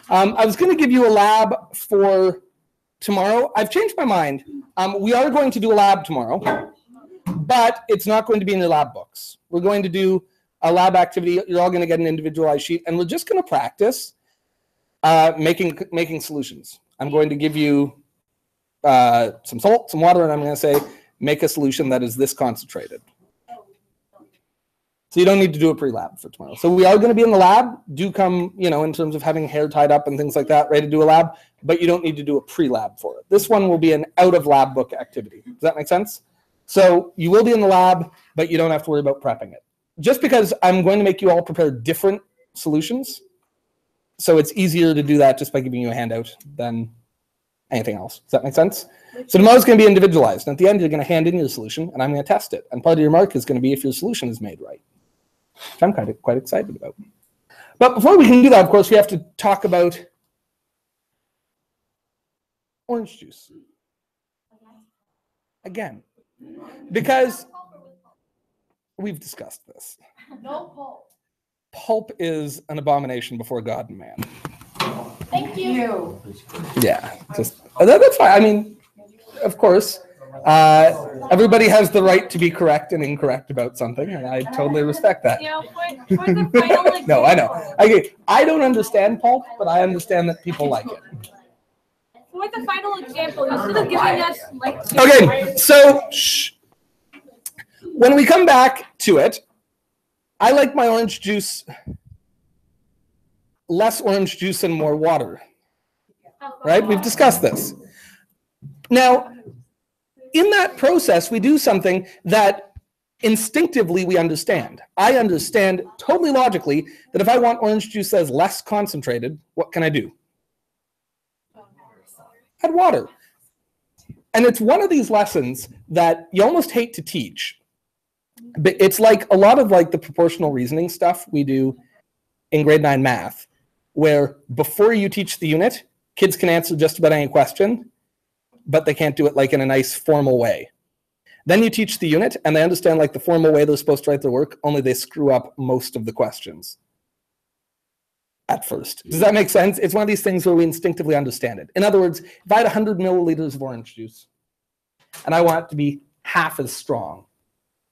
I was going to give you a lab for tomorrow. I've changed my mind. We are going to do a lab tomorrow, but it's not going to be in your lab books. We're going to do a lab activity. You're all going to get an individualized sheet, and we're just going to practice making solutions. I'm going to give you some salt, some water, and I'm going to say, make a solution that is this concentrated. So you don't need to do a pre-lab for tomorrow. So we are going to be in the lab. Do come, in terms of having hair tied up and things like that, ready to do a lab, but you don't need to do a pre-lab for it. This one will be an out-of-lab book activity. Does that make sense? So you will be in the lab, but you don't have to worry about prepping it. Just because I'm going to make you all prepare different solutions, so it's easier to do that just by giving you a handout than anything else. Does that make sense? So tomorrow's going to be individualized. And at the end, you're going to hand in your solution, and I'm going to test it. And part of your mark is going to be if your solution is made right, which I'm quite excited about. But before we can do that, of course, we have to talk about orange juice. Again. Because we've discussed this. No pulp. Pulp is an abomination before God and man. Thank you. Yeah, that's fine. I mean, of course, everybody has the right to be correct and incorrect about something, and I totally respect that. For the final example. No, I know. I don't understand pulp, but I understand that people like it. For the final example, you should have given us like. Okay, so when we come back to it, I like my orange juice, less orange juice and more water. Right? We've discussed this. Now, in that process, we do something that instinctively we understand. I understand totally logically that if I want orange juice that is less concentrated, what can I do? Add water. And it's one of these lessons that you almost hate to teach. But it's like a lot of like the proportional reasoning stuff we do in grade 9 math, where before you teach the unit, kids can answer just about any question, but they can't do it like in a nice formal way. Then you teach the unit and they understand like the formal way they're supposed to write their work, only they screw up most of the questions at first. Does that make sense? It's one of these things where we instinctively understand it. In other words, if I had 100 milliliters of orange juice and I want it to be half as strong,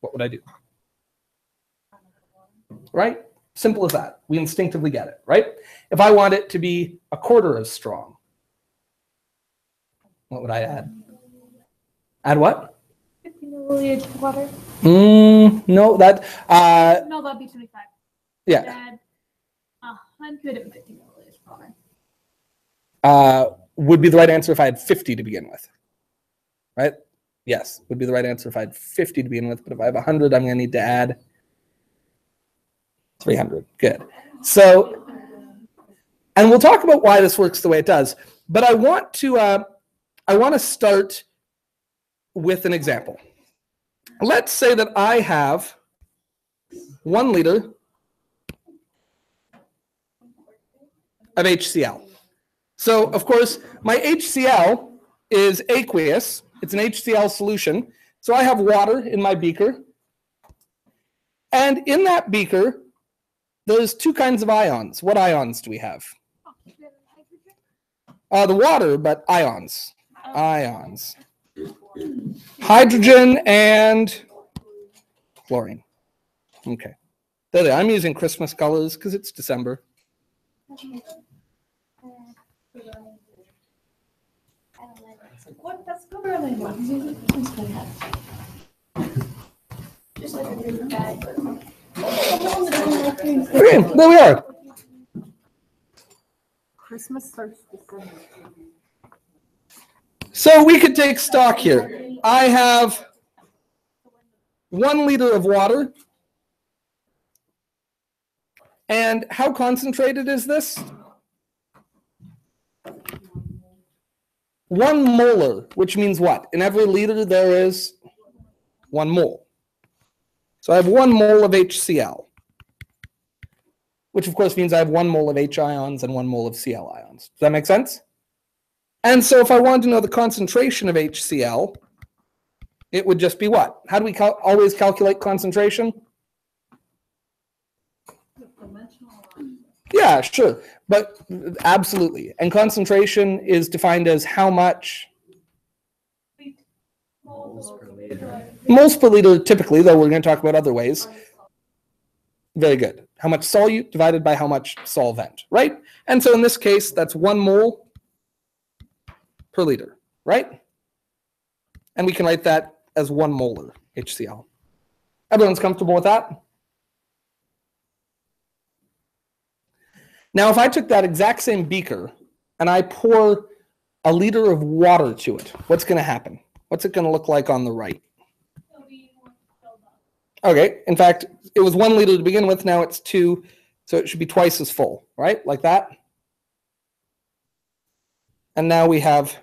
what would I do? Right? Simple as that. We instinctively get it, right? If I want it to be a quarter as strong, what would I add? Add what? 50 milliliters of water. No, that. No, that'd be 25. Yeah. Add 150 milliliters of water. Would be the right answer if I had 50 to begin with, right? Yes, would be the right answer if I had 50 to begin with, but if I have 100, I'm going to need to add 300. Good. So, and we'll talk about why this works the way it does, but I want to start with an example. Let's say that I have 1 liter of HCl. So, of course, my HCl is aqueous. It's an HCl solution. So I have water in my beaker. And in that beaker, there's 2 kinds of ions. What ions do we have? The water, but ions. Ions. Hydrogen and chlorine. Okay. There they are. I'm using Christmas colors because it's December. What? That's not really one. Just like a big bag. Okay, there we are. Christmas starts December. So we could take stock here. I have 1 liter of water. And how concentrated is this? 1 molar, which means what? In every liter there is 1 mole. So I have 1 mole of HCl, which of course means I have 1 mole of H ions and 1 mole of Cl ions. Does that make sense? And so if I wanted to know the concentration of HCl, it would just be what? How do we always calculate concentration? Yeah, sure. But absolutely. And concentration is defined as how much Moles per liter. moles per liter typically, though we're going to talk about other ways. Very good. How much solute divided by how much solvent, right? And so in this case, that's 1 mole per liter, right? And we can write that as 1 molar HCl. Everyone's comfortable with that? Now, if I took that exact same beaker and I pour a liter of water to it, what's going to happen? What's it going to look like on the right? Okay, in fact, it was 1 liter to begin with, now it's 2, so it should be twice as full, right? Like that. And now we have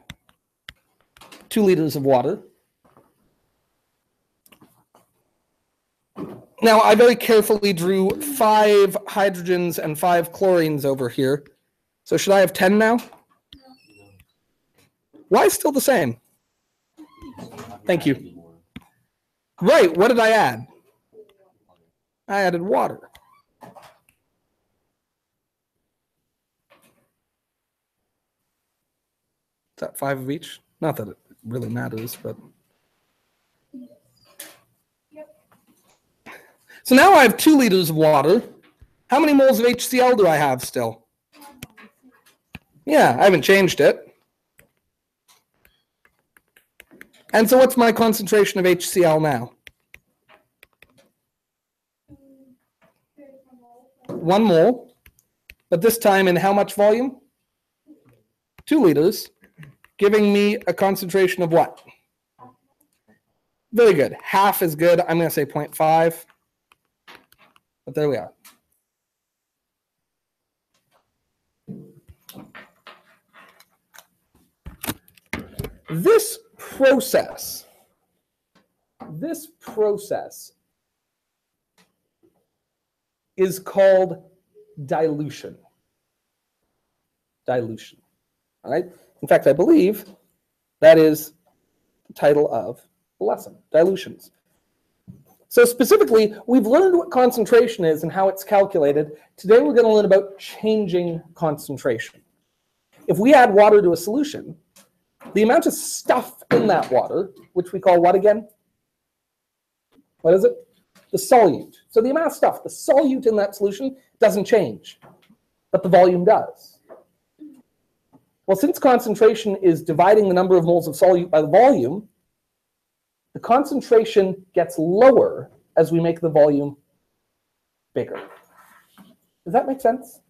2 liters of water. Now, I very carefully drew 5 hydrogens and 5 chlorines over here. So should I have 10 now? Why still the same? Thank you. Right, what did I add? I added water. Is that 5 of each? Not that it really matters, but. So now I have 2 liters of water. How many moles of HCl do I have still? Yeah, I haven't changed it. And so what's my concentration of HCl now? 1 mole, but this time in how much volume? 2 liters, giving me a concentration of what? Very good. Half is good. I'm going to say 0.5. But there we are. This process is called dilution. Dilution. All right? In fact, I believe that is the title of the lesson, dilutions. So specifically, we've learned what concentration is and how it's calculated. Today we're going to learn about changing concentration. If we add water to a solution, the amount of stuff in that water, which we call what again? What is it? The solute. So the amount of stuff, the solute in that solution doesn't change, but the volume does. Well, since concentration is dividing the number of moles of solute by the volume, the concentration gets lower as we make the volume bigger. Does that make sense?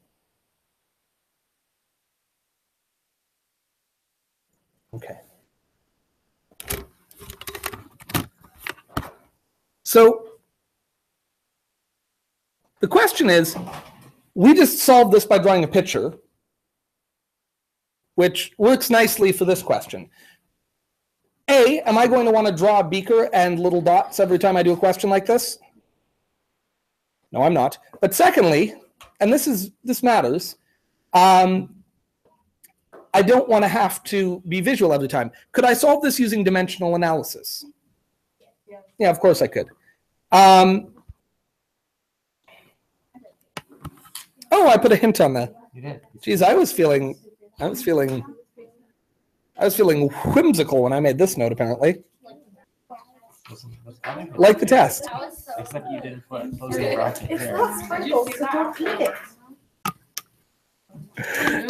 Okay. So the question is, we just solved this by drawing a picture, which works nicely for this question. A, am I going to want to draw a beaker and little dots every time I do a question like this? No, I'm not. But secondly, and this matters, I don't want to have to be visual every time. Could I solve this using dimensional analysis? Yeah, of course I could. Oh, I put a hint on that. You did. Geez, I was feeling whimsical when I made this note, apparently. Like the test. Except you didn't put closing bracket It's there. not sprinkled, so don't eat it.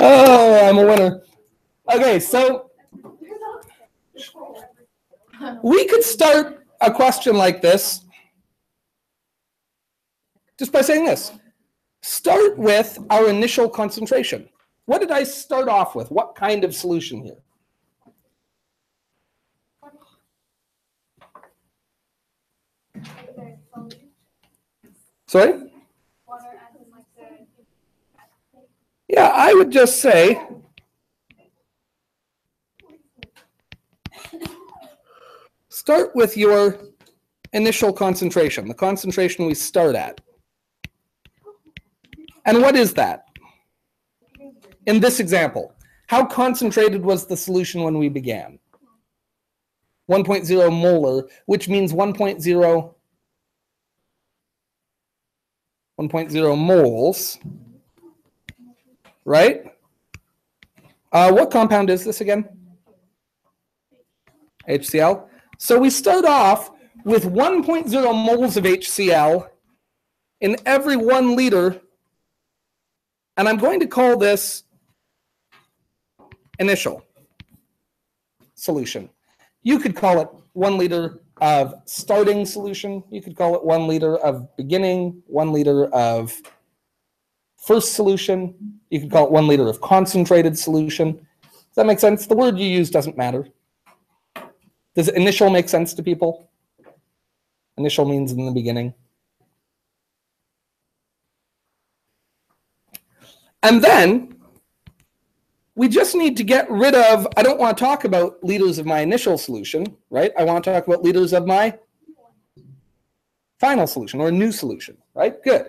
Oh, I'm a winner. Okay, so we could start a question like this just by saying this. Start with our initial concentration. What did I start off with? What kind of solution here? Sorry? Yeah, I would just say start with your initial concentration, the concentration we start at. And what is that? In this example, how concentrated was the solution when we began? 1.0 molar, which means 1.0 moles, right? What compound is this again? HCl. So we start off with 1.0 moles of HCl in every 1 liter, and I'm going to call this initial solution. You could call it 1 liter of starting solution. You could call it 1 liter of beginning, 1 liter of first solution. You could call it 1 liter of concentrated solution. Does that make sense? The word you use doesn't matter. Does initial make sense to people? Initial means in the beginning. And then we just need to get rid of, I don't want to talk about liters of my initial solution, right? I want to talk about liters of my final solution or new solution, right? Good.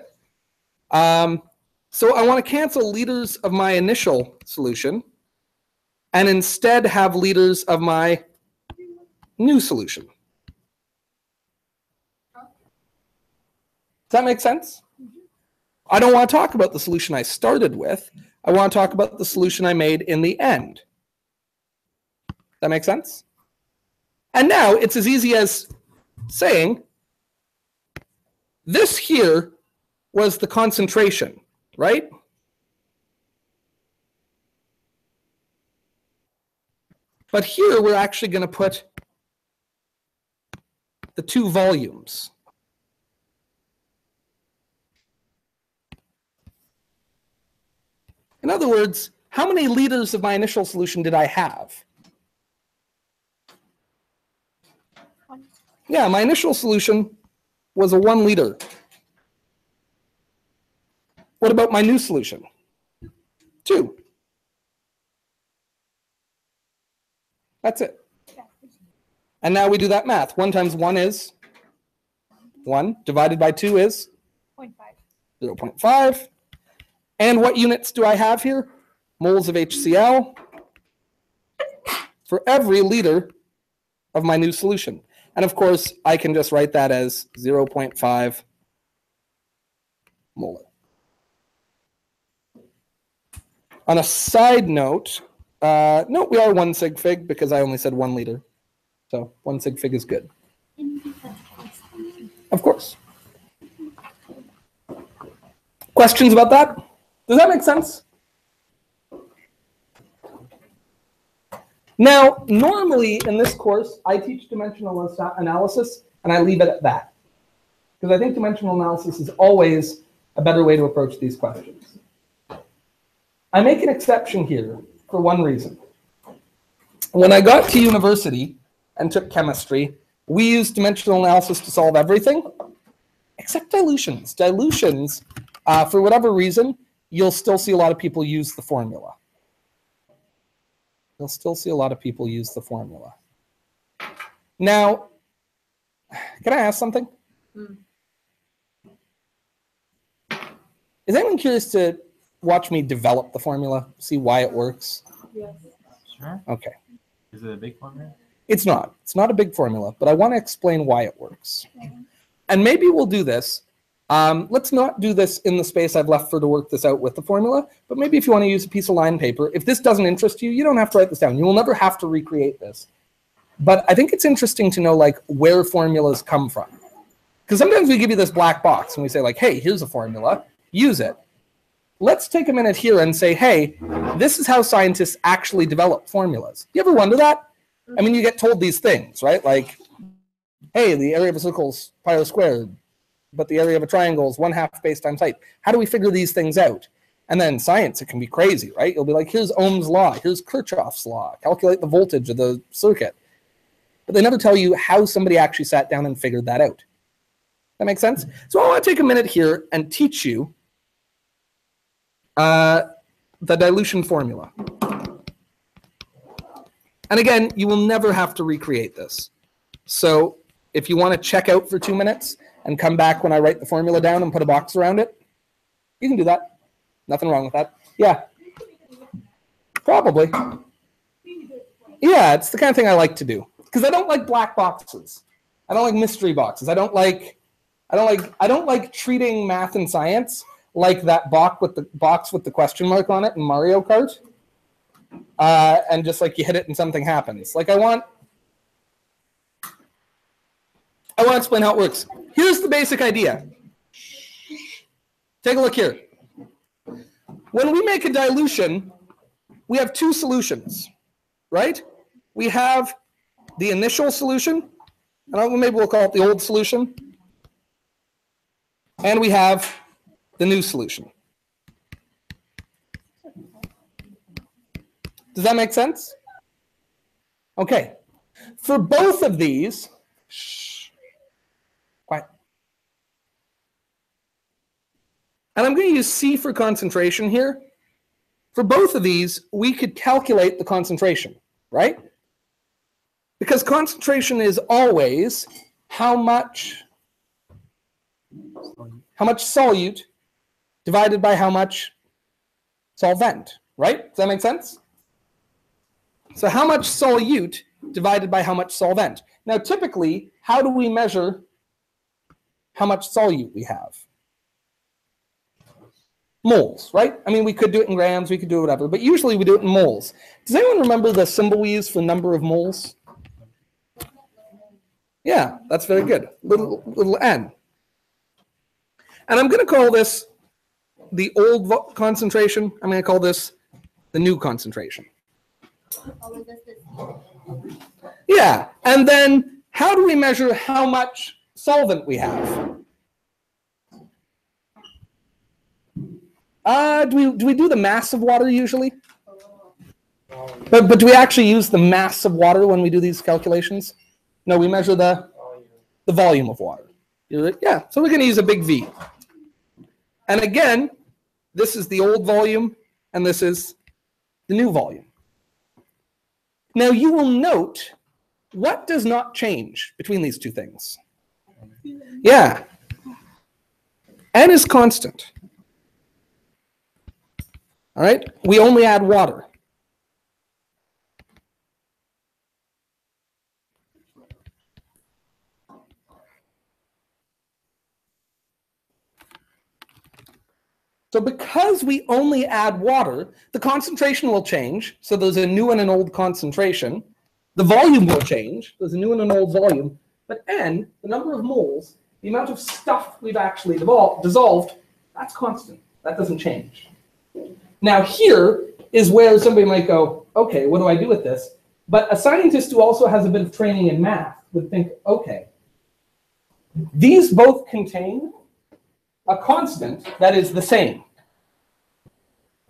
So I want to cancel liters of my initial solution and instead have liters of my new solution. Does that make sense? I don't want to talk about the solution I started with. I want to talk about the solution I made in the end. That make sense? And now it's as easy as saying this here was the concentration, right? But here we're actually going to put the 2 volumes. In other words, how many liters of my initial solution did I have? Yeah, my initial solution was a 1 liter. What about my new solution? 2. That's it. And now we do that math. 1 times 1 is 1. Divided by 2 is 0.5. And what units do I have here? Moles of HCl for every liter of my new solution. And of course, I can just write that as 0.5 molar. On a side note, no, we are 1 sig fig because I only said 1 liter. So 1 sig fig is good. Of course. Questions about that? Does that make sense? Now, normally in this course, I teach dimensional analysis, and I leave it at that. Because I think dimensional analysis is always a better way to approach these questions. I make an exception here for one reason. When I got to university and took chemistry, we used dimensional analysis to solve everything, except dilutions. Dilutions, for whatever reason, you'll still see a lot of people use the formula. You'll still see a lot of people use the formula. Now, can I ask something? Is anyone curious to watch me develop the formula, see why it works? Yes. Sure. Okay. Is it a big formula? It's not. It's not a big formula, but I want to explain why it works. And maybe we'll do this. Let's not do this in the space I've left for to work this out with the formula, but maybe if you want to use a piece of line paper, if this doesn't interest you, you don't have to write this down. You will never have to recreate this. But I think it's interesting to know like where formulas come from. Because sometimes we give you this black box and we say like, hey, here's a formula, use it. Let's take a minute here and say, hey, this is how scientists actually develop formulas. You ever wonder that? I mean, you get told these things, right? Like, hey, the area of a circle is pi r squared, but the area of a triangle is 1/2 base times height. How do we figure these things out? And then science, it can be crazy, right? You'll be like, here's Ohm's law, here's Kirchhoff's law, calculate the voltage of the circuit. But they never tell you how somebody actually sat down and figured that out. That makes sense? So I want to take a minute here and teach you the dilution formula. And again, you will never have to recreate this. So if you want to check out for 2 minutes and come back when I write the formula down and put a box around it, you can do that. Nothing wrong with that. Yeah. Probably. Yeah, it's the kind of thing I like to do. Because I don't like black boxes. I don't like mystery boxes. I don't like treating math and science like that box with the question mark on it in Mario Kart. And just like you hit it and something happens. Like I want to explain how it works. Here's the basic idea. Take a look here. When we make a dilution, we have two solutions, right? We have the initial solution, and maybe we'll call it the old solution, and we have the new solution. Does that make sense? Okay. For both of these, quiet. And I'm going to use C for concentration here. For both of these, we could calculate the concentration, right? Because concentration is always how much solute divided by how much solvent, right? Does that make sense? So how much solute divided by how much solvent. Now, typically, how do we measure how much solute we have? Moles, right? I mean, we could do it in grams, we could do it whatever, but usually we do it in moles. Does anyone remember the symbol we use for number of moles? Yeah, that's very good. Little n. And I'm going to call this the old concentration. I'm going to call this the new concentration. Yeah, and then how do we measure how much solvent we have? Do we do the mass of water usually? But do we actually use the mass of water when we do these calculations? No, we measure the volume of water. Yeah, so we're going to use a big V. And again, this is the old volume, and this is the new volume. Now you will note what does not change between these two things. Yeah. N is constant. All right? We only add water. So because we only add water, the concentration will change. So there's a new and an old concentration. The volume will change. There's a new and an old volume. But N, the number of moles, the amount of stuff we've actually dissolved, that's constant. That doesn't change. Now here is where somebody might go, okay, what do I do with this? But a scientist who also has a bit of training in math would think, okay, these both contain a constant that is the same.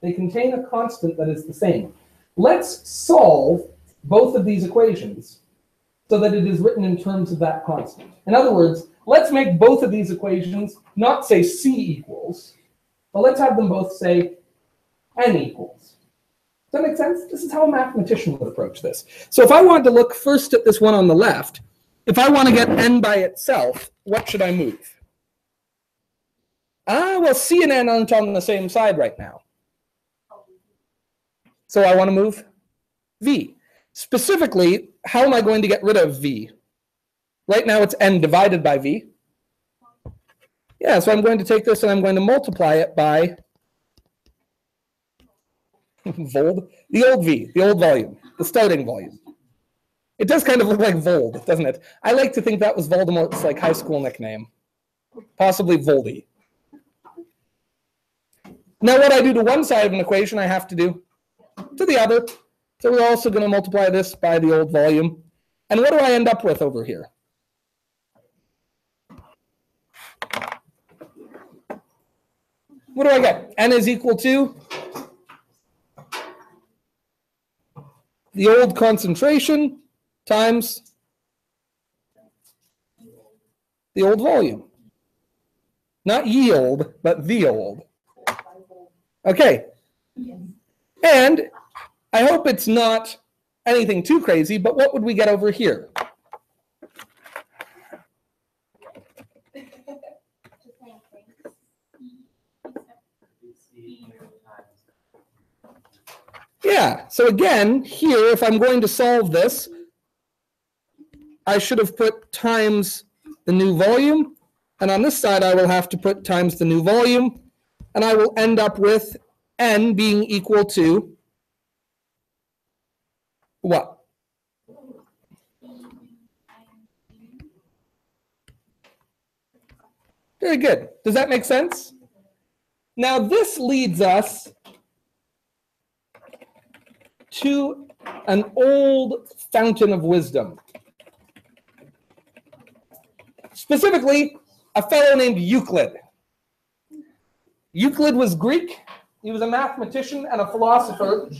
They contain a constant that is the same. Let's solve both of these equations so that it is written in terms of that constant. In other words, let's make both of these equations not say C equals, but let's have them both say N equals. Does that make sense? This is how a mathematician would approach this. So if I wanted to look first at this one on the left, if I want to get N by itself, what should I move? Well, C and N aren't on the same side right now. So I want to move V. Specifically, how am I going to get rid of V? Right now it's N divided by V. Yeah, so I'm going to take this and I'm going to multiply it by the old V, the old volume, the starting volume. It does kind of look like Vold, doesn't it? I like to think that was Voldemort's like high school nickname, possibly Voldy. Now what I do to one side of an equation, I have to do to the other. So we're also going to multiply this by the old volume. And what do I end up with over here? What do I get? N is equal to the old concentration times the old volume. Not ye old, but the old. Okay. And I hope it's not anything too crazy, but what would we get over here? Yeah, so again, here, if I'm going to solve this, I should have put times the new volume, and on this side I will have to put times the new volume, and I will end up with n being equal to what? Very good. Does that make sense? Now this leads us to an old fountain of wisdom. Specifically, a fellow named Euclid. Euclid was Greek. He was a mathematician and a philosopher,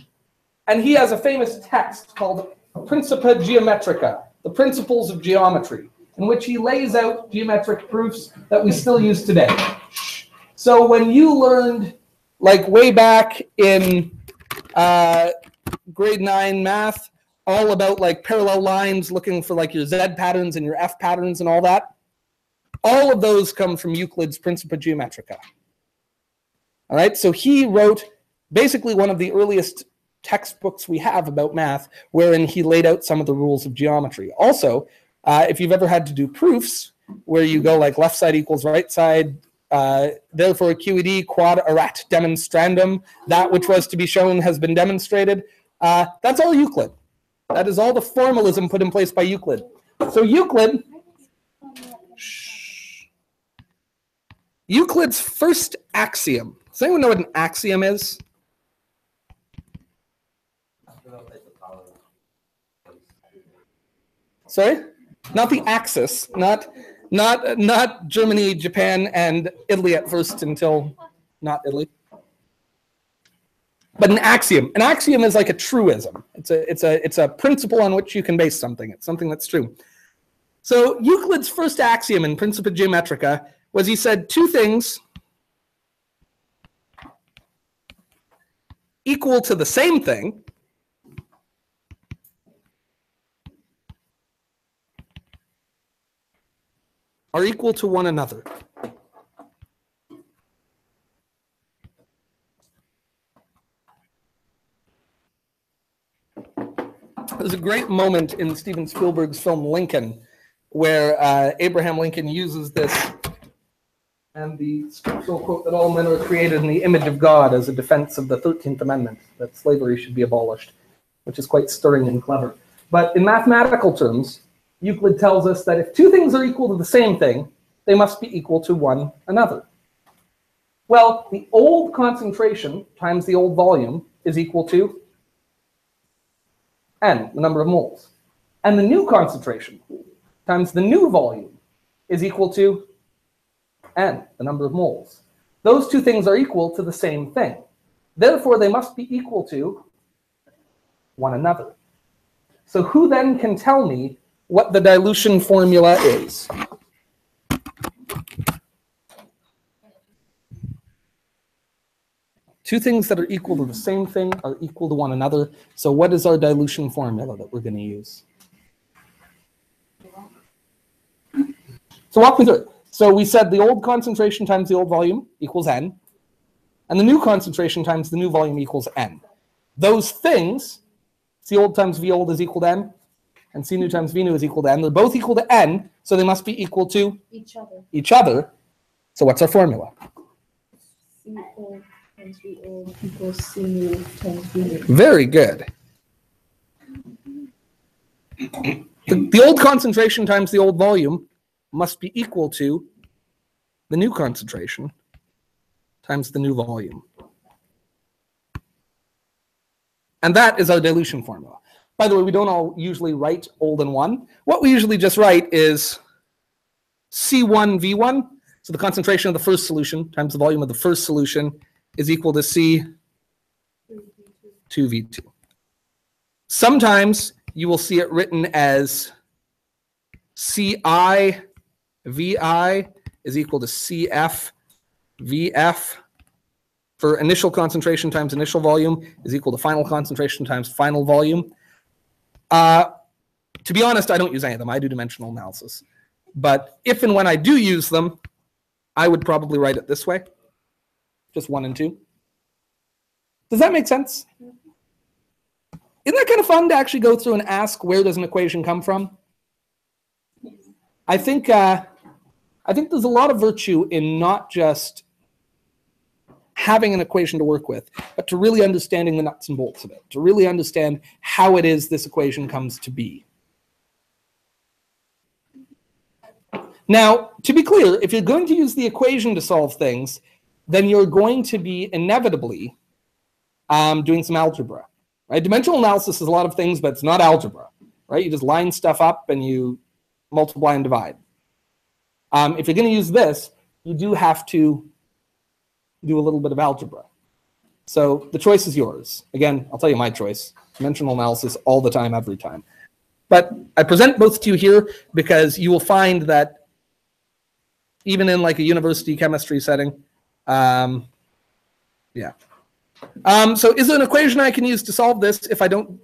and he has a famous text called Principia Geometrica, the Principles of Geometry, in which he lays out geometric proofs that we still use today. So when you learned, like way back in grade 9 math, all about like parallel lines, looking for like your Z patterns and your F patterns and all that, all of those come from Euclid's Principia Geometrica. All right, so he wrote basically one of the earliest textbooks we have about math, wherein he laid out some of the rules of geometry. Also, if you've ever had to do proofs where you go like left side equals right side, therefore QED quod erat demonstrandum, that which was to be shown has been demonstrated, that's all Euclid. That is all the formalism put in place by Euclid. So Euclid's first axiom. Does anyone know what an axiom is? Sorry? Not the axis, not Germany, Japan, and Italy at first until not Italy. But an axiom. An axiom is like a truism. It's a principle on which you can base something. It's something that's true. So Euclid's first axiom in Principia Geometrica was he said two things equal to the same thing are equal to one another. There's a great moment in Steven Spielberg's film Lincoln where Abraham Lincoln uses this and the scriptural quote that all men are created in the image of God as a defense of the 13th Amendment, that slavery should be abolished, which is quite stirring and clever. But in mathematical terms, Euclid tells us that if two things are equal to the same thing, they must be equal to one another. Well, the old concentration times the old volume is equal to n, the number of moles. And the new concentration times the new volume is equal to n, the number of moles. Those two things are equal to the same thing. Therefore, they must be equal to one another. So who then can tell me what the dilution formula is? Two things that are equal to the same thing are equal to one another. So what is our dilution formula that we're going to use? So walk me through it. So we said the old concentration times the old volume equals n, and the new concentration times the new volume equals n. Those things, C old times V old is equal to n, and C new times V new is equal to n. They're both equal to n, so they must be equal to each other. So what's our formula? C old times V old equals C new times V new. Very good. The old concentration times the old volume must be equal to the new concentration times the new volume. And that is our dilution formula. By the way, we don't all usually write old and 1. What we usually just write is C1 V1. So the concentration of the first solution times the volume of the first solution is equal to C2 V2. Sometimes you will see it written as CI VI is equal to CF VF for initial concentration times initial volume is equal to final concentration times final volume. To be honest, I don't use any of them. I do dimensional analysis. But if and when I do use them, I would probably write it this way. Just 1 and 2. Does that make sense? Isn't that kind of fun to actually go through and ask where does an equation come from? I think there's a lot of virtue in not just having an equation to work with, but to really understanding the nuts and bolts of it, to really understand how it is this equation comes to be. Now, to be clear, if you're going to use the equation to solve things, then you're going to be inevitably doing some algebra. Right? Dimensional analysis is a lot of things, but it's not algebra. Right? You just line stuff up and you multiply and divide. If you're going to use this, you do have to do a little bit of algebra. So the choice is yours. Again, I'll tell you my choice. Dimensional analysis all the time, every time. But I present both to you here because you will find that even in like a university chemistry setting, so is there an equation I can use to solve this if I don't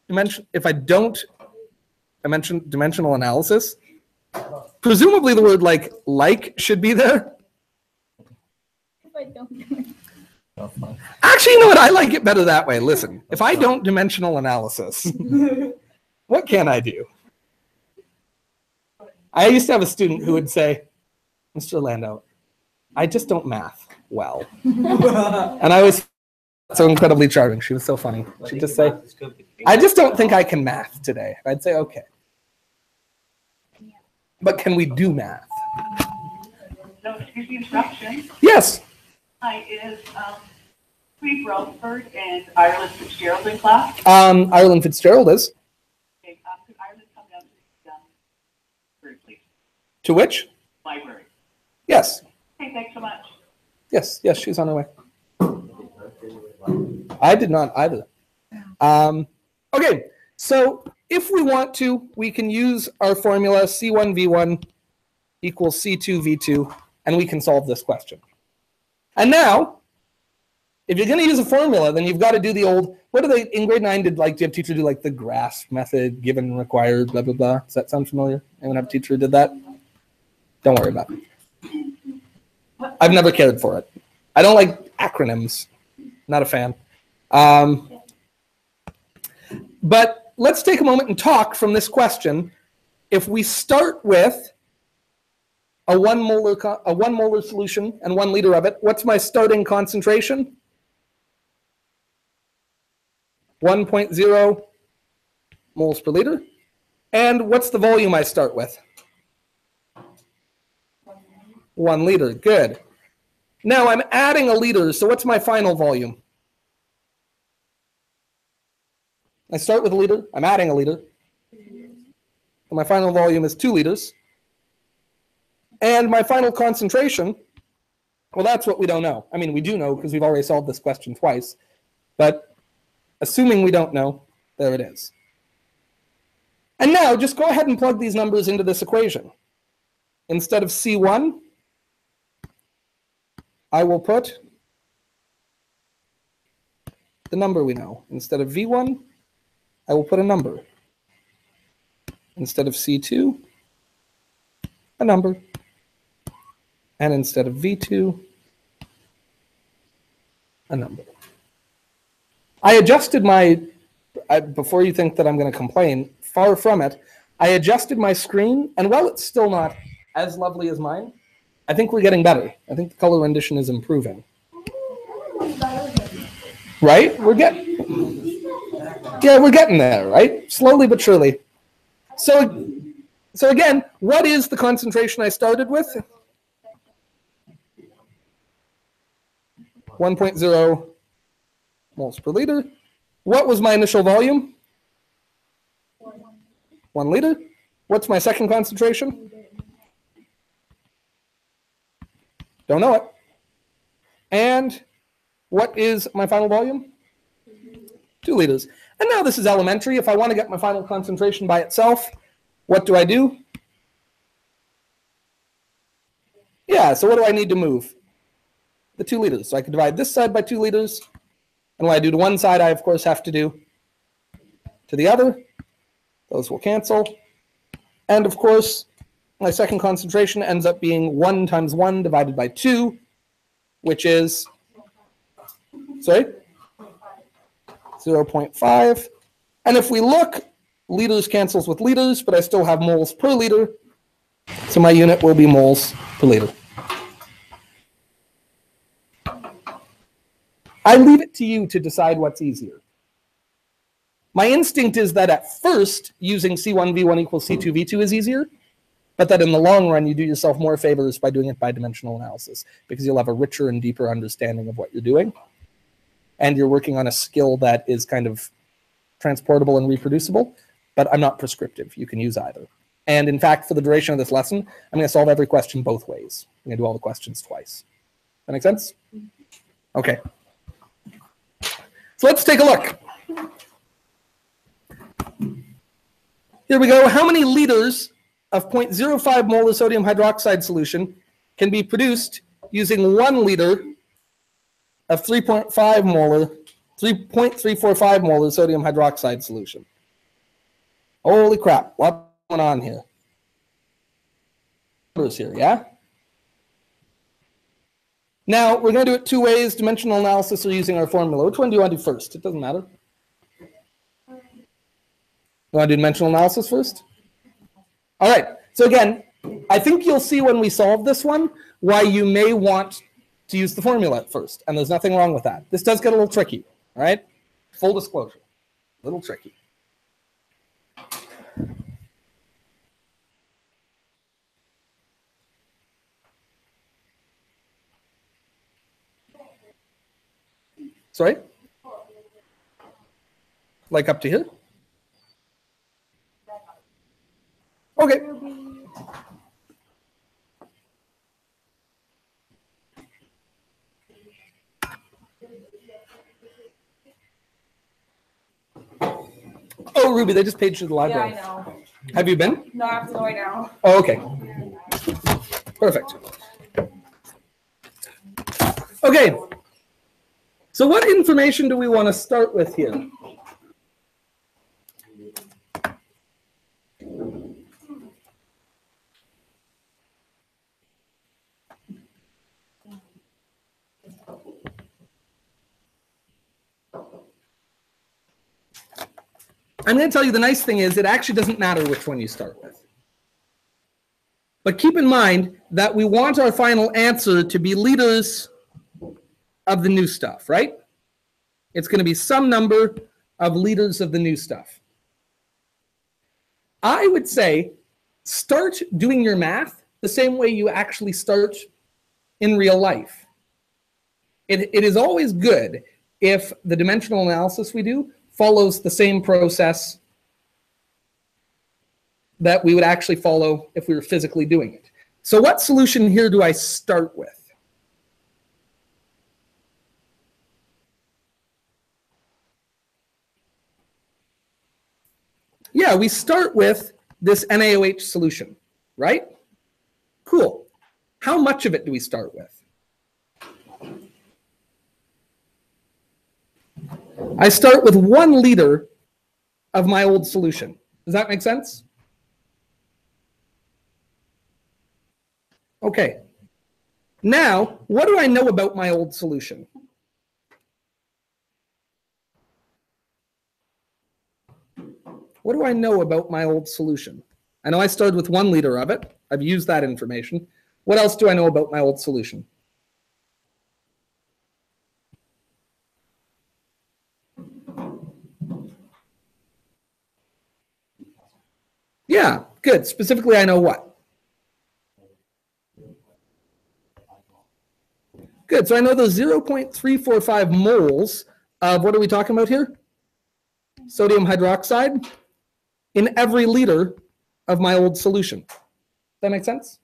mention dimensional analysis? Presumably the word like should be there. If I don't. Actually, you know what? I like it better that way. Listen, if I don't dimensional analysis, what can I do? I used to have a student who would say, Mr. Landau, I just don't math well. And I was so incredibly charming. She was so funny. She'd just say, I just don't think I can math today. I'd say, okay. But can we do math? So, excuse the interruption. Yes. Hi, is Steve Rutherford and Ireland Fitzgerald in class? Ireland Fitzgerald is. Okay, could Ireland come down to the library, please? To which? Library. Yes. Okay, thanks so much. Yes, she's on her way. I did not either. Okay, so if we want to, we can use our formula C1V1 equals C2V2, and we can solve this question. And now, if you're going to use a formula, then you've got to do the old, what do they, in grade 9, did you have teacher do like the grasp method, given, required, blah, blah, blah? Does that sound familiar? Anyone have a teacher who did that? Don't worry about it. I've never cared for it. I don't like acronyms. Not a fan. But let's take a moment and talk from this question. If we start with a 1 molar solution and 1 liter of it, what's my starting concentration? 1.0 moles per liter. And what's the volume I start with? 1 liter. Good. Now I'm adding a liter, so what's my final volume? I start with a liter, I'm adding a liter. And my final volume is 2 liters. And my final concentration, well, that's what we don't know. I mean, we do know because we've already solved this question twice. But assuming we don't know, there it is. And now just go ahead and plug these numbers into this equation. Instead of C1, I will put the number we know. Instead of V1, I will put a number. Instead of C2, a number. And instead of V2, a number. I adjusted my, before you think that I'm going to complain, far from it, I adjusted my screen, and while it's still not as lovely as mine, I think we're getting better. I think the color rendition is improving. Right? We're getting there, right? Slowly but surely. So again, what is the concentration I started with? 1.0 moles per liter. What was my initial volume? 1 liter. What's my second concentration? Don't know it. And what is my final volume? 2 liters. And now this is elementary. If I want to get my final concentration by itself, what do I do? Yeah, so what do I need to move? The 2 liters. So I can divide this side by 2 liters. And what I do to one side, I of course have to do to the other. Those will cancel. And of course, my second concentration ends up being 1 times 1 divided by 2, which is, sorry, 0.5. And if we look, liters cancels with liters, but I still have moles per liter. So my unit will be moles per liter. I leave it to you to decide what's easier. My instinct is that at first, using C1V1 equals C2V2 is easier, but that in the long run, you do yourself more favors by doing it by dimensional analysis, because you'll have a richer and deeper understanding of what you're doing. And you're working on a skill that is kind of transportable and reproducible, but I'm not prescriptive. You can use either. And in fact, for the duration of this lesson, I'm going to solve every question both ways. I'm going to do all the questions twice. That make sense? Okay. So let's take a look. Here we go. How many liters of 0.05 molar sodium hydroxide solution can be produced using 1 liter of 3.345 molar sodium hydroxide solution? Holy crap, what's going on here? Here, yeah? Now, we're going to do it 2 ways, dimensional analysis or using our formula. Which one do you want to do first? It doesn't matter. You want to do dimensional analysis first? All right. So again, I think you'll see when we solve this one why you may want to use the formula at first. And there's nothing wrong with that. This does get a little tricky. All right? Full disclosure. A little tricky. Sorry? Like up to here? Okay. Oh, Ruby, they just paged to the library. Yeah, I know. Have you been? No, I have to go right now. Oh, okay. Perfect. Okay. So what information do we want to start with here? I'm going to tell you the nice thing is it actually doesn't matter which one you start with. But keep in mind that we want our final answer to be liters of the new stuff, right? It's going to be some number of liters of the new stuff. I would say start doing your math the same way you actually start in real life. It is always good if the dimensional analysis we do follows the same process that we would actually follow if we were physically doing it. So what solution here do I start with? Yeah, we start with this NaOH solution, right? Cool. How much of it do we start with? I start with 1 liter of my old solution. Does that make sense? Okay. Now, what do I know about my old solution? What do I know about my old solution? I know I started with 1 liter of it. I've used that information. What else do I know about my old solution? Yeah, good. Specifically, I know what? Good. So I know those 0.345 moles of, what are we talking about here? Sodium hydroxide in every liter of my old solution. Does that make sense?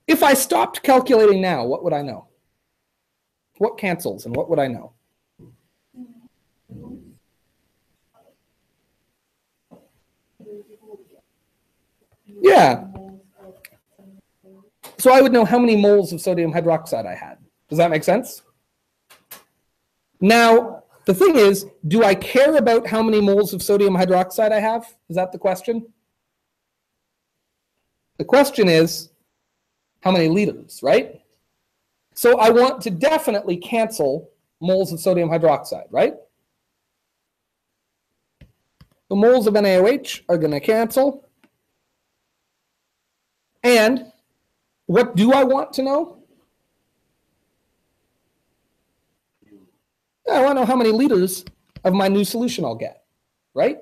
If I stopped calculating now, what would I know? What cancels and what would I know? Yeah. So I would know how many moles of sodium hydroxide I had. Does that make sense? Now, the thing is, do I care about how many moles of sodium hydroxide I have? Is that the question? The question is, how many liters, right? So I want to definitely cancel moles of sodium hydroxide, right? The moles of NaOH are going to cancel. And What do I want to know? I want to know how many liters of my new solution I'll get, right?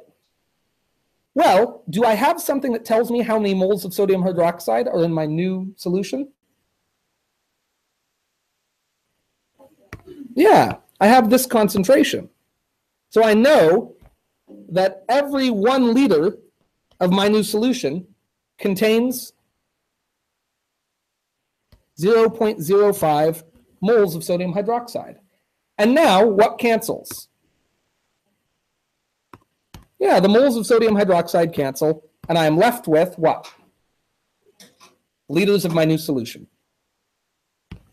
Well, do I have something that tells me how many moles of sodium hydroxide are in my new solution? Yeah, I have this concentration. So I know that every 1 liter of my new solution contains 0.05 moles of sodium hydroxide. And now, what cancels? Yeah, the moles of sodium hydroxide cancel, and I am left with what? Liters of my new solution.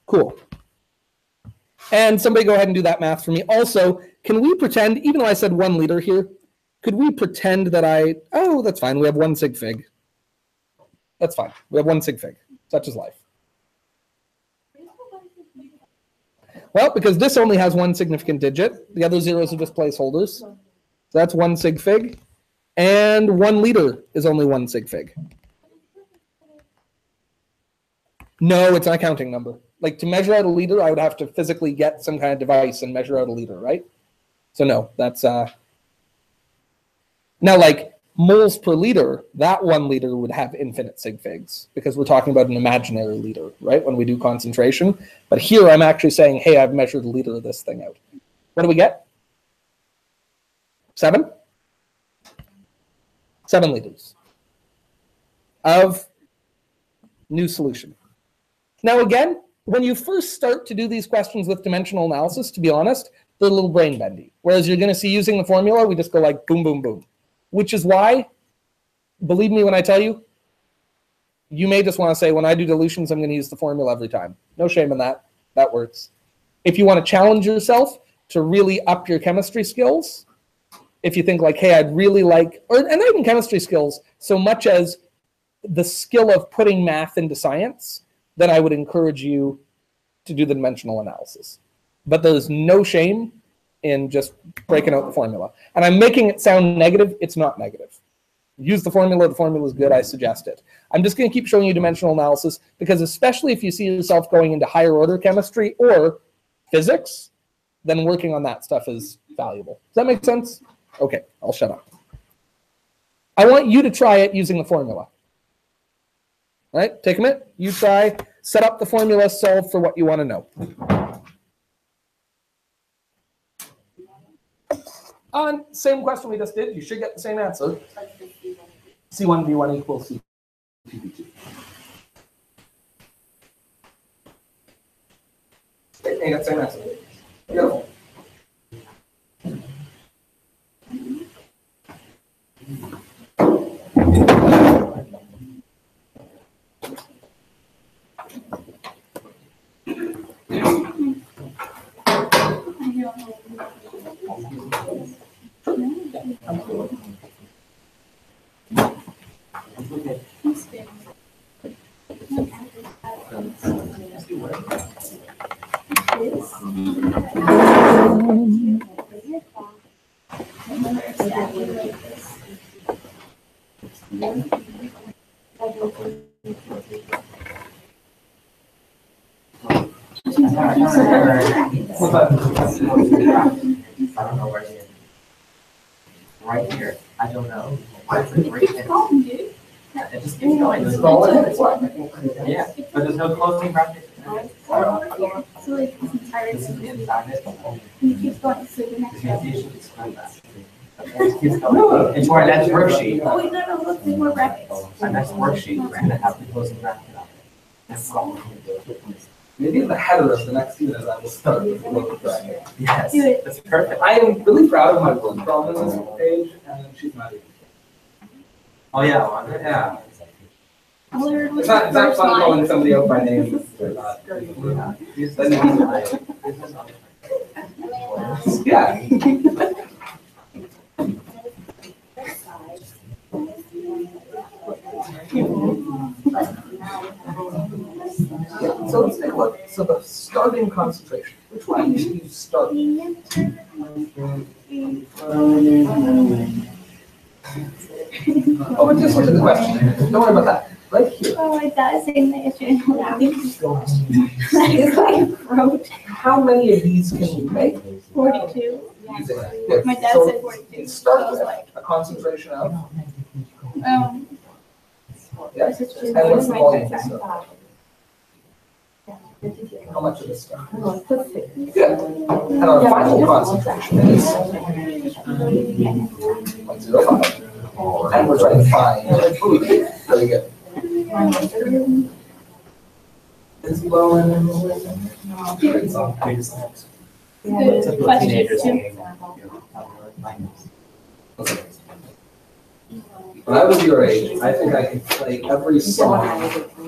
Cool. And somebody go ahead and do that math for me. Also, can we pretend, even though I said 1 liter here, could we pretend that oh, that's fine, we have 1 sig fig. That's fine, we have 1 sig fig, such is life. Well, because this only has 1 significant digit, the other zeros are just placeholders. So that's 1 sig fig, and 1 liter is only 1 sig fig. No, it's an accounting number. Like to measure out a liter, I would have to physically get some kind of device and measure out a liter, right? So no, that's now like moles per liter, that 1 liter would have infinite sig figs because we're talking about an imaginary liter, right? When we do concentration. But here I'm actually saying, hey, I've measured a liter of this thing out. What do we get? 7? 7 liters of new solution. Now again, when you first start to do these questions with dimensional analysis, to be honest, they're a little brain bendy. Whereas you're going to see using the formula, we just go like boom, boom, boom. Which is why, believe me when I tell you, you may just want to say, when I do dilutions, I'm going to use the formula every time. No shame in that. That works. If you want to challenge yourself to really up your chemistry skills, if you think like, hey, I'd really like, and not even chemistry skills, so much as the skill of putting math into science, then I would encourage you to do the dimensional analysis. But there's no shame in just breaking out the formula. And I'm making it sound negative. It's not negative. Use the formula is good, I suggest it. I'm just going to keep showing you dimensional analysis because especially if you see yourself going into higher order chemistry or physics, then working on that stuff is valuable. Does that make sense? Okay, I'll shut up. I want you to try it using the formula. All right, take a minute. You try, set up the formula, solve for what you want to know. On same question we just did, you should get the same answer. C1v1 equals C2v2. Okay, you got the same answer. Beautiful. I don't know where it is. Right here. I don't know. It just keeps going. Yeah, but there's no closing bracket. So like this entire he keeps going to the next one. It's our next worksheet. Oh wait, no, look, there's more brackets. Our next worksheet, we're gonna have the closing bracket up. That's all. Maybe the header of the next unit I will start with a look bracket. Yes, that's perfect. I am really proud of my work problem on this page, and she's not even. Oh yeah, yeah. It's not fun calling somebody out by name. Yeah. So let's take a look. So the starting concentration. Which one should you start? Oh, but just look at the question. Don't worry about that. right here. Oh, my dad's saying that yesterday. Go on. He's like, wrote How many of these can you make 42. using it? My dad So said 42. you So start I was with like, a concentration of, um, yeah, this is and what's the volume of this stuff? How much of this stuff? Good. And our final concentration is 0.05. And we're trying to find, very good. Is low and good question too. when I was your age, I think I could play every song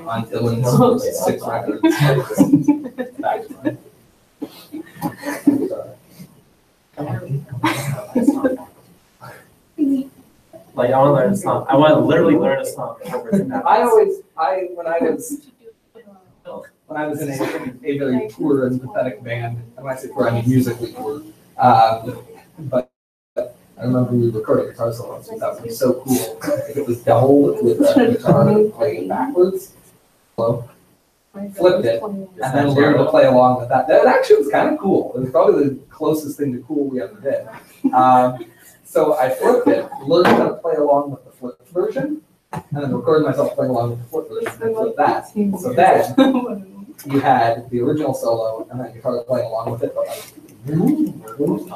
on Dylan's 6 records. Like I want to learn a song. I want to literally learn a song. when I was in a very poor and pathetic band, and when I say poor, I mean musically poor. But I remember we recorded guitar solos. We thought it was so cool. It was doubled with a guitar playing backwards. So flipped it, and then learned to play along with that. That actually was kind of cool. It was probably the closest thing to cool we ever did. So I flipped it, learned how to play along with the flipped version, and then recorded myself playing along with the flipped version and flipped that. So then you had the original solo and then guitar playing along with it, but and it was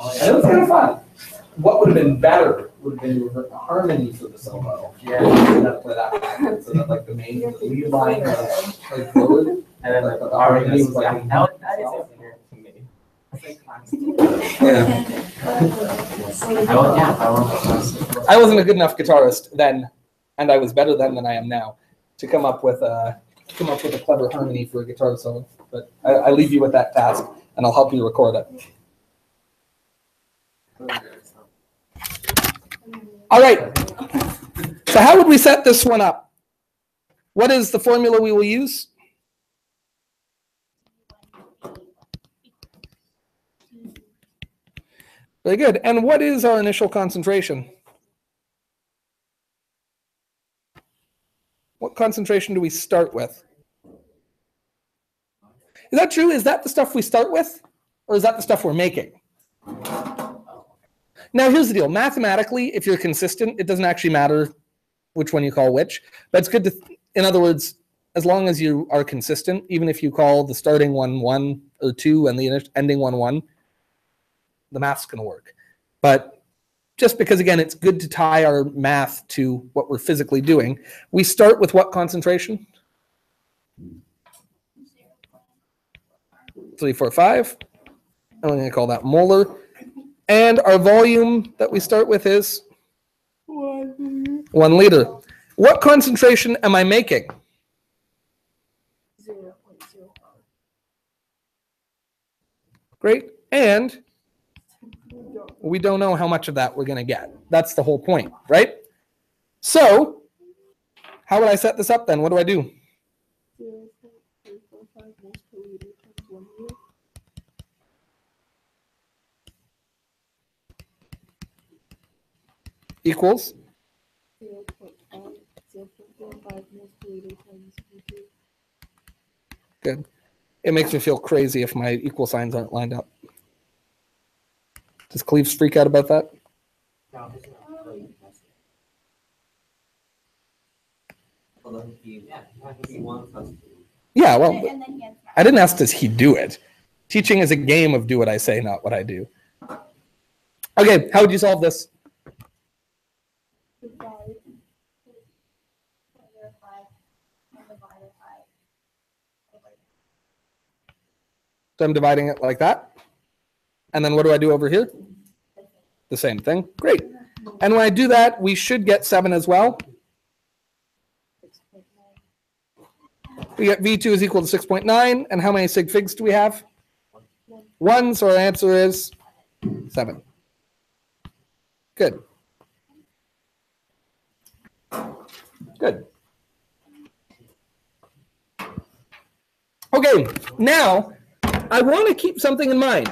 kind of fun. What would have been better would have been to revert the harmony for the solo. Yeah. And then play that backwards, so that like the lead line was like forward, And then like the the harmony was that like is weird to me. yeah. I wasn't a good enough guitarist then, and I was better then than I am now, to come up with a clever harmony for a guitar solo. But I leave you with that task, and I'll help you record it. All right. So how would we set this one up? What is the formula we will use? Very good. And what is our initial concentration? What concentration do we start with? Is that true? Is that the stuff we start with? Or is that the stuff we're making? Now, here's the deal. Mathematically, if you're consistent, it doesn't actually matter which one you call which. But it's good to, in other words, as long as you are consistent, even if you call the starting one 1 or 2 and the ending one 1, the math's going to work. But just because, again, it's good to tie our math to what we're physically doing, we start with what concentration? 3, 4, 5. I'm going to call that molar. And our volume that we start with is 1 liter. What concentration am I making? 0.05. Great. And we don't know how much of that we're going to get. That's the whole point, right? So how would I set this up then? What do I do? 0.345 moles per liter times 1 liter. Equals? 0.05 moles per liter times V2. Good. It makes me feel crazy if my equal signs aren't lined up. Does Cleves freak out about that? Yeah, well, And then he has I didn't ask does he do it. Teaching is a game of do what I say, not what I do. Okay, how would you solve this? So I'm dividing it like that. And then what do I do over here? The same thing. Great. And when I do that, we should get 7 as well. We get V2 is equal to 6.9. And how many sig figs do we have? 1. So our answer is 7. Good. Good. Okay, now I want to keep something in mind.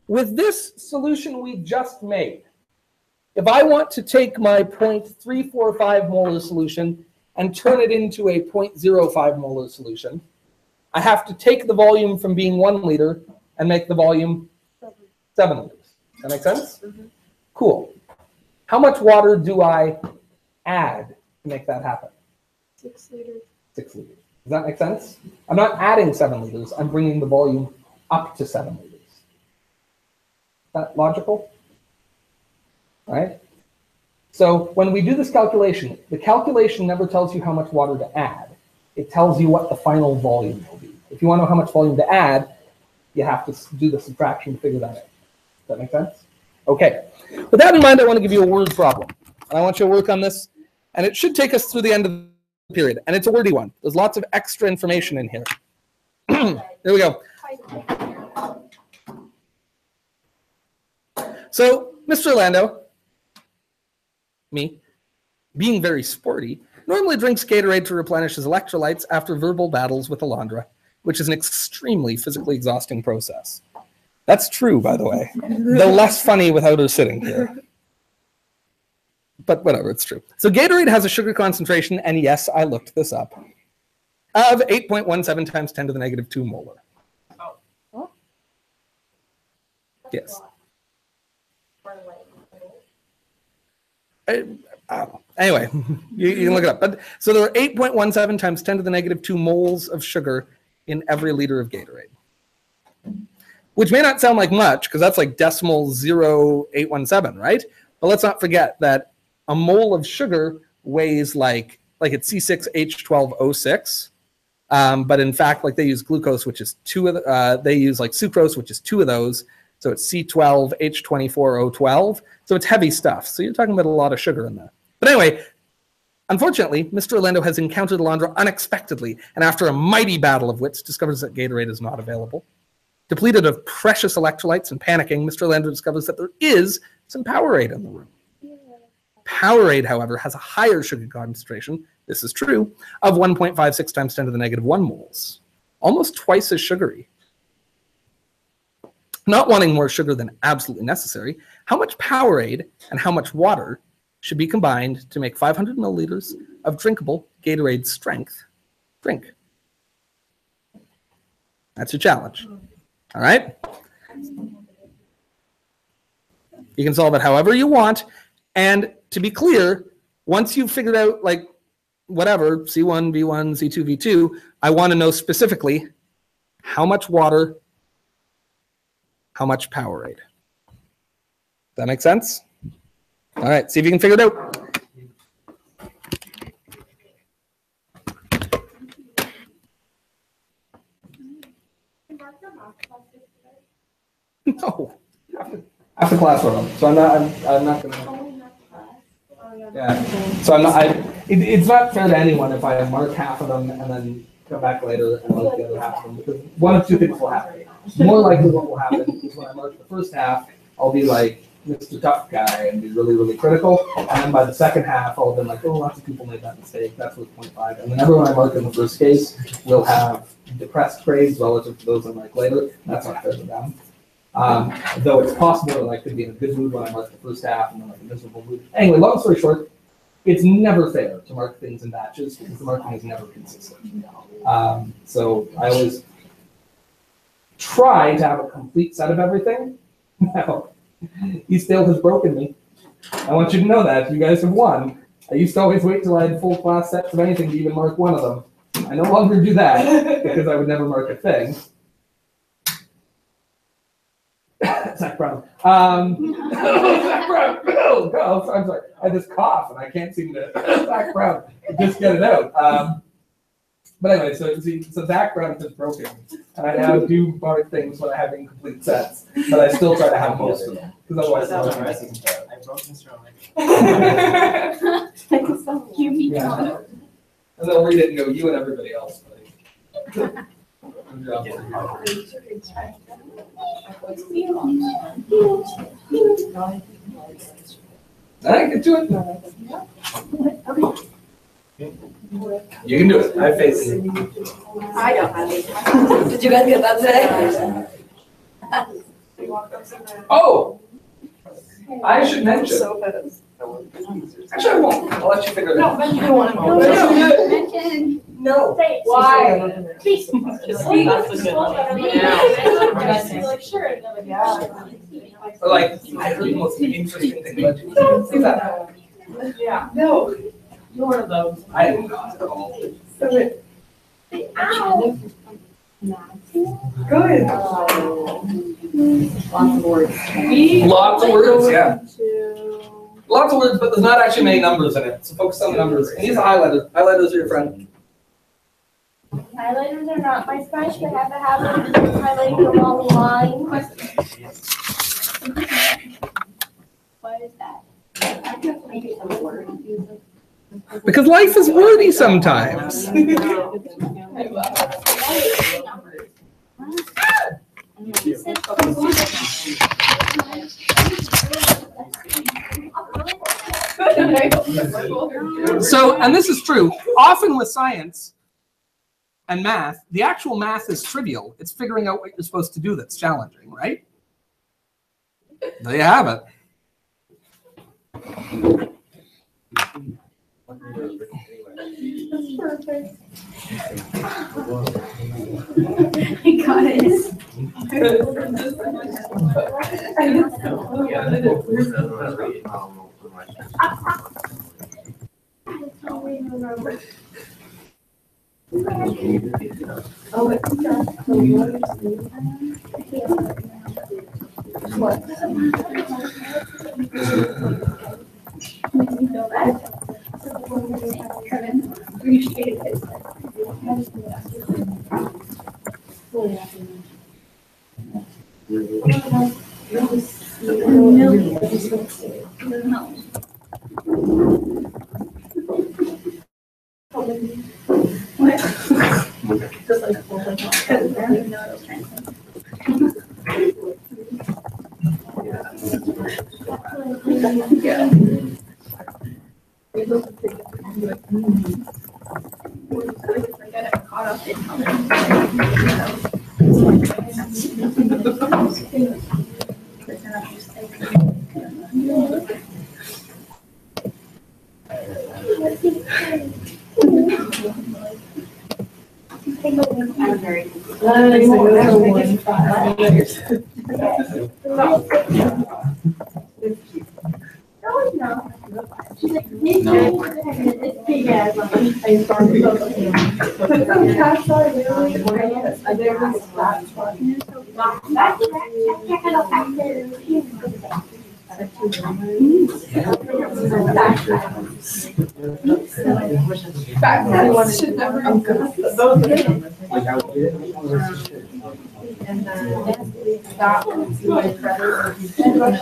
With this solution we just made, if I want to take my 0.345 molar solution and turn it into a 0.05 molar solution, I have to take the volume from being 1 liter and make the volume 7 liters. Does that make sense? Cool. How much water do I add to make that happen? 6 liters. 6 liters. Does that make sense? I'm not adding 7 liters. I'm bringing the volume up to 7 liters. Is that logical? Right? So when we do this calculation, the calculation never tells you how much water to add. It tells you what the final volume will be. If you want to know how much volume to add, you have to do the subtraction to figure that out. Does that make sense? Okay. With that in mind, I want to give you a word problem. And I want you to work on this. And it should take us through the end of the period. And it's a wordy one. There's lots of extra information in here. There we go. So, Mr. Orlando, me, being very sporty, normally drinks Gatorade to replenish his electrolytes after verbal battles with Alondra, which is an extremely physically exhausting process. That's true, by the way, though less funny without her sitting here. But whatever, it's true. So Gatorade has a sugar concentration, and yes, I looked this up, of 8.17 times 10 to the negative 2 molar. Oh. Yes. I don't know. Anyway, you can look it up. But so there are 8.17 times 10 to the negative 2 moles of sugar in every liter of Gatorade, which may not sound like much because that's like decimal 0.817, right? But let's not forget that a mole of sugar weighs like it's C6H12O6. But in fact, like they use glucose, which is 2 of the, they use like sucrose, which is 2 of those. So it's C12H24O12. So it's heavy stuff. So you're talking about a lot of sugar in there. But anyway, unfortunately, Mr. Orlando has encountered Alondra unexpectedly, and after a mighty battle of wits, discovers that Gatorade is not available. Depleted of precious electrolytes and panicking, Mr. Orlando discovers that there is some Powerade in the room. Powerade, however, has a higher sugar concentration, this is true, of 1.56 times 10 to the negative 1 moles. Almost twice as sugary. Not wanting more sugar than absolutely necessary, how much Powerade and how much water should be combined to make 500 milliliters of drinkable Gatorade strength drink? That's your challenge. All right? You can solve it however you want. And to be clear, once you've figured out like whatever, C1, V1, C2, V2, I want to know specifically how much water, how much Powerade. Does that make sense? All right, see if you can figure it out. No, after class run. So I'm not gonna. Yeah. So I'm not. It's not fair to anyone if I mark half of them and then come back later and mark the other half of them, because one of two things will happen. More likely, what will happen is when I mark the first half, I'll be like Mr. Tough Guy and be really, really critical. And then by the second half, I'll be like, oh, lots of people made that mistake. That's worth 0.5. And then everyone I mark in the first case will have depressed grades relative to those I mark later. That's not fair to them. Though it's possible that I could be in a good mood when I mark the first half and then like a miserable mood. Anyway, long story short, it's never fair to mark things in batches because the marking is never consistent. So I always try to have a complete set of everything. Now, Eastdale has broken me. I want you to know that. You guys have won. I used to always wait till I had full class sets of anything to even mark one of them. I no longer do that because I would never mark a thing. Zach Brown. Zach Brown. Oh, I'm sorry. I had this cough and I can't seem to. Zach Brown. Just get it out. But anyway, so Zach Brown has broken me, and I now do mark things when I have incomplete sets, but I still try to have most of them because otherwise I broke Mr. yeah. And they'll read it and go, you and everybody else, buddy. Good job. I can do it. You can do it. I face it. I don't have it. Did you guys get that today? Oh, I should mention. Actually, I won't. I'll let you figure it out. Mention. No. Why? Like, sure. Or like, I heard the most interesting thing about you. See that? Yeah. No. You're one of those. I am not at all. Ow. Good. Lots of words. Lots of words, yeah. Lots of words, but there's not actually many numbers in it. So focus on the numbers. And use a highlighter. Highlighters are your friend. Highlighters are not my friends, but I have a habit of highlighting the wrong line. What is that? Because life is wordy sometimes. So, and this is true, often with science and math, the actual math is trivial. It's figuring out what you're supposed to do that's challenging, right? There you have it. That's perfect. I got it.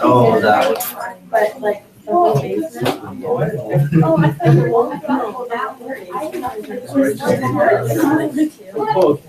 Oh, that was. But like. Oh, I thought you were that word. Both.